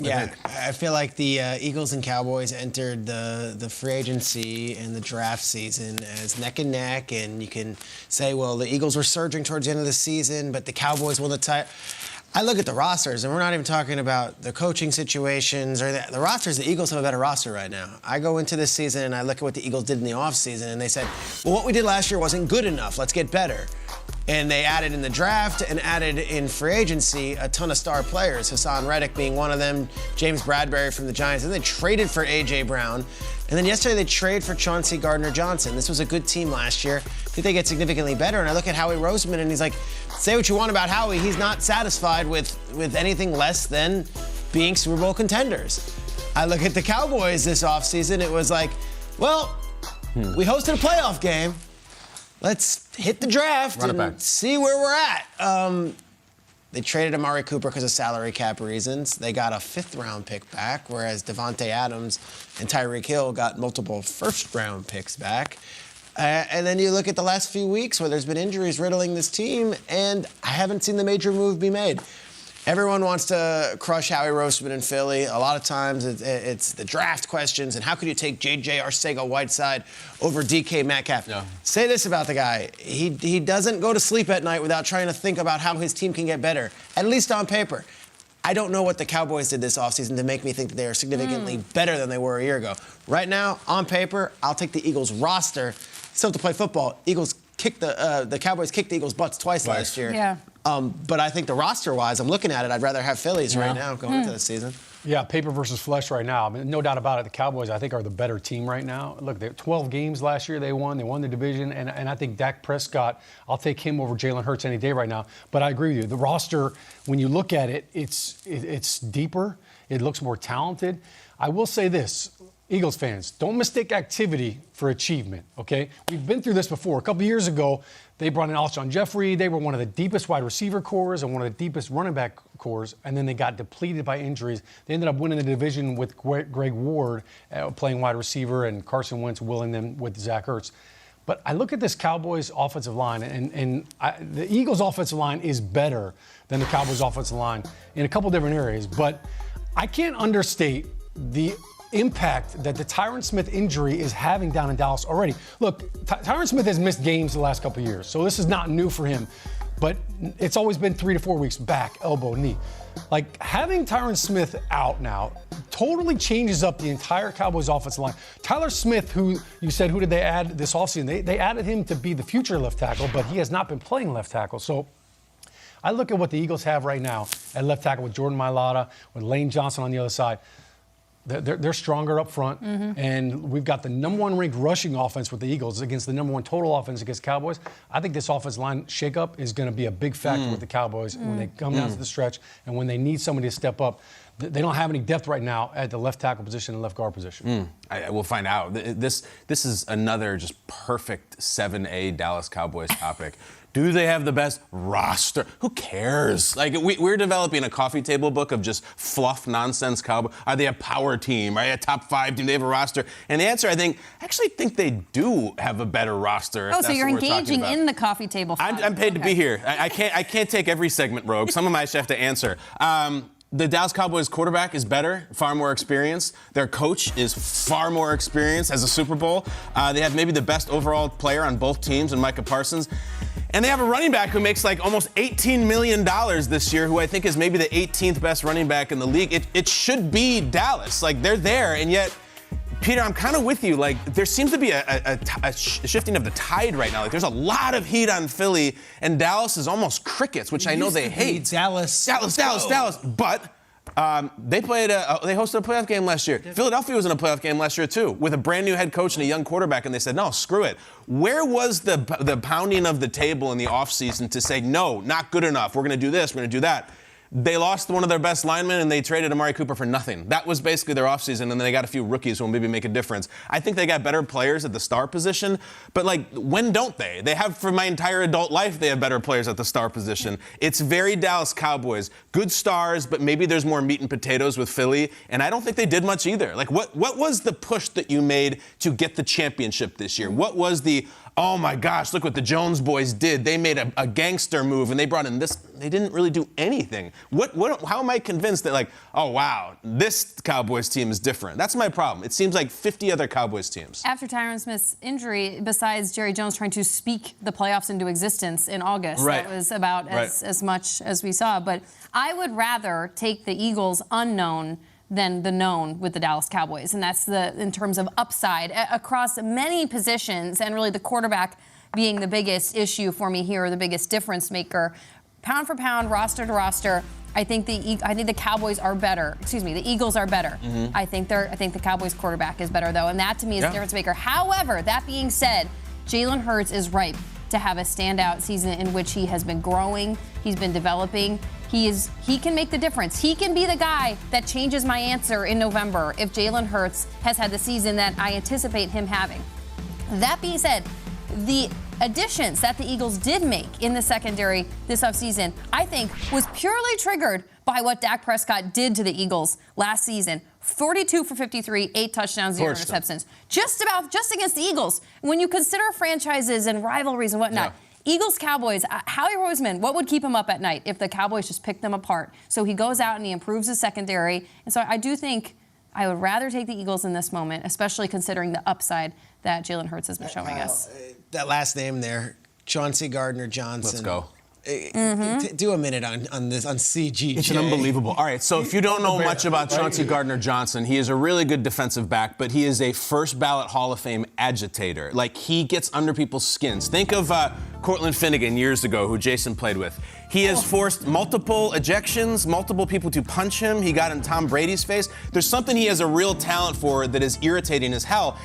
Yeah, I feel like the Eagles and Cowboys entered the free agency and the draft season as neck and neck, and you can say, well, the Eagles were surging towards the end of the season, but the Cowboys won the title. I look at the rosters, and we're not even talking about the coaching situations or the rosters. The Eagles have a better roster right now. I go into this season, and I look at what the Eagles did in the offseason, and they said, well, what we did last year wasn't good enough. Let's get better. And they added in the draft and added in free agency a ton of star players, Hassan Reddick being one of them, James Bradbury from the Giants. And they traded for A.J. Brown. And then yesterday they traded for Chauncey Gardner-Johnson. This was a good team last year. I think they get significantly better. And I look at Howie Roseman, and he's like, say what you want about Howie. He's not satisfied with anything less than being Super Bowl contenders. I look at the Cowboys this offseason. It was like, well, we hosted a playoff game. Let's hit the draft and see where we're at. They traded Amari Cooper because of salary cap reasons. They got a 5th-round pick back, whereas Devontae Adams and Tyreek Hill got multiple first-round picks back. And then you look at the last few weeks where there's been injuries riddling this team, and I haven't seen the major move be made. Everyone wants to crush Howie Roseman in Philly. A lot of times it's the draft questions and how could you take J.J. Arcega-Whiteside over DK Metcalf. Yeah. Say this about the guy. He doesn't go to sleep at night without trying to think about how his team can get better, at least on paper. I don't know what the Cowboys did this offseason to make me think that they are significantly better than they were a year ago. Right now, on paper, I'll take the Eagles roster. Still have to play football. The Cowboys kicked the Eagles' butts twice last year. Yeah. But I think the roster-wise, I'm looking at it, I'd rather have Phillies right now going into the season. Yeah, paper versus flesh right now. I mean, no doubt about it. The Cowboys, I think, are the better team right now. Look, 12 games last year they won. They won the division. And I think Dak Prescott, I'll take him over Jalen Hurts any day right now. But I agree with you. The roster, when you look at it, it's deeper. It looks more talented. I will say this. Eagles fans, don't mistake activity for achievement, okay? We've been through this before. A couple years ago, they brought in Alshon Jeffrey. They were one of the deepest wide receiver cores and one of the deepest running back cores, and then they got depleted by injuries. They ended up winning the division with Greg Ward playing wide receiver and Carson Wentz willing them with Zach Ertz. But I look at this Cowboys offensive line, and the Eagles offensive line is better than the Cowboys offensive line in a couple different areas. But I can't understate the impact that the Tyron Smith injury is having down in Dallas already. Look, Tyron Smith has missed games the last couple of years, so this is not new for him. But it's always been 3 to 4 weeks back, elbow, knee. Like, having Tyron Smith out now totally changes up the entire Cowboys offensive line. Tyler Smith, who you said, who did they add this offseason? They added him to be the future left tackle, but he has not been playing left tackle. So I look at what the Eagles have right now at left tackle with Jordan Mailata, with Lane Johnson on the other side. They're stronger up front, and we've got the number 1 ranked rushing offense with the Eagles against the number 1 total offense against Cowboys. I think this offensive line shakeup is going to be a big factor with the Cowboys when they come down to the stretch and when they need somebody to step up. They don't have any depth right now at the left tackle position and left guard position. We'll find out. This is another just perfect 7A Dallas Cowboys topic. Do they have the best roster? Who cares? Like, we're developing a coffee table book of just fluff nonsense Cowboys. Are they a power team? Are they a top 5 team? Do they have a roster? And the answer, I actually think they do have a better roster. Oh, so you're engaging in the coffee table. I'm paid to be here. I can't take every segment rogue. Some of them I should have to answer. The Dallas Cowboys quarterback is better, far more experienced. Their coach is far more experienced, has a Super Bowl. They have maybe the best overall player on both teams in Micah Parsons. And they have a running back who makes like almost $18 million this year, who I think is maybe the 18th best running back in the league. It should be Dallas. Like, they're there, and yet, Peter, I'm kind of with you. Like, there seems to be a shifting of the tide right now. Like, there's a lot of heat on Philly, and Dallas is almost crickets, which I know they hate. Dallas. But they hosted a playoff game last year. Philadelphia was in a playoff game last year, too, with a brand-new head coach and a young quarterback, and they said, no, screw it. Where was the pounding of the table in the offseason to say, no, not good enough, we're going to do this, we're going to do that? They lost one of their best linemen, and they traded Amari Cooper for nothing. That was basically their offseason, and then they got a few rookies who will maybe make a difference. I think they got better players at the star position, but, like, when don't they? They have, for my entire adult life, they have better players at the star position. It's very Dallas Cowboys. Good stars, but maybe there's more meat and potatoes with Philly, and I don't think they did much either. Like, what was the push that you made to get the championship this year? What was the oh my gosh, look what the Jones boys did. They made a gangster move and they brought in this. They didn't really do anything. How am I convinced that, like, oh wow, this Cowboys team is different? That's my problem. It seems like 50 other Cowboys teams. After Tyron Smith's injury, besides Jerry Jones trying to speak the playoffs into existence in August, that was about as much as we saw. But I would rather take the Eagles unknown than the known with the Dallas Cowboys. And that's in terms of upside across many positions, and really the quarterback being the biggest issue for me here, the biggest difference maker. Pound for pound, roster to roster, I think the Cowboys are better. Excuse me, the Eagles are better. Mm-hmm. I think the Cowboys quarterback is better though, and that to me is the difference maker. However, that being said, Jalen Hurts is ripe to have a standout season in which he has been growing, he's been developing. He can make the difference. He can be the guy that changes my answer in November if Jalen Hurts has had the season that I anticipate him having. That being said, the additions that the Eagles did make in the secondary this offseason, I think, was purely triggered by what Dak Prescott did to the Eagles last season. 42 for 53, 8 touchdowns, 0 interceptions. Just against the Eagles. When you consider franchises and rivalries and whatnot, Eagles, Cowboys, Howie Roseman, what would keep him up at night if the Cowboys just picked them apart? So he goes out and he improves his secondary. And so I do think I would rather take the Eagles in this moment, especially considering the upside that Jalen Hurts has been showing us. That last name there, Chauncey Gardner-Johnson. Let's go. Do a minute on this on CGJ. It's unbelievable. All right, so if you don't know much about Chauncey Gardner-Johnson, he is a really good defensive back, but he is a first ballot Hall of Fame agitator. Like, he gets under people's skins. Think of Cortland Finnegan years ago, who Jason played with. He has forced multiple ejections, multiple people to punch him. He got in Tom Brady's face. There's something he has a real talent for that is irritating as hell.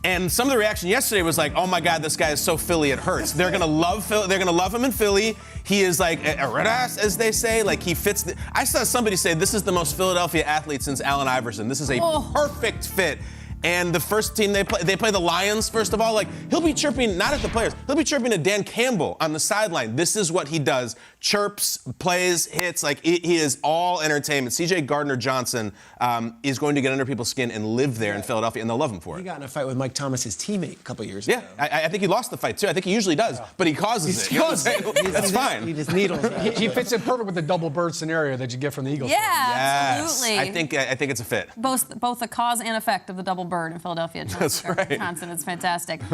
And some of the reaction yesterday was like, oh my God, this guy is so Philly, it hurts. They're gonna love Philly. They're gonna love him in Philly. He is like a red ass, as they say. Like, he fits. I saw somebody say this is the most Philadelphia athlete since Allen Iverson. This is a perfect fit. And the first team they play the Lions, first of all. Like, he'll be chirping, not at the players, he'll be chirping at Dan Campbell on the sideline. This is what he does. Chirps, plays, hits, like, he is all entertainment. CJ Gardner-Johnson is going to get under people's skin and live there in Philadelphia, and they'll love him for it. He got in a fight with Mike Thomas, his teammate, a couple years ago. Yeah, I think he lost the fight, too. I think he usually does, but he causes it. You know what I'm saying? That's fine. He just needles it. He fits in perfect with the double bird scenario that you get from the Eagles. Yeah, absolutely. I think it's a fit. Both the cause and effect of the double bird in Philadelphia. That's right. Wisconsin. It's fantastic.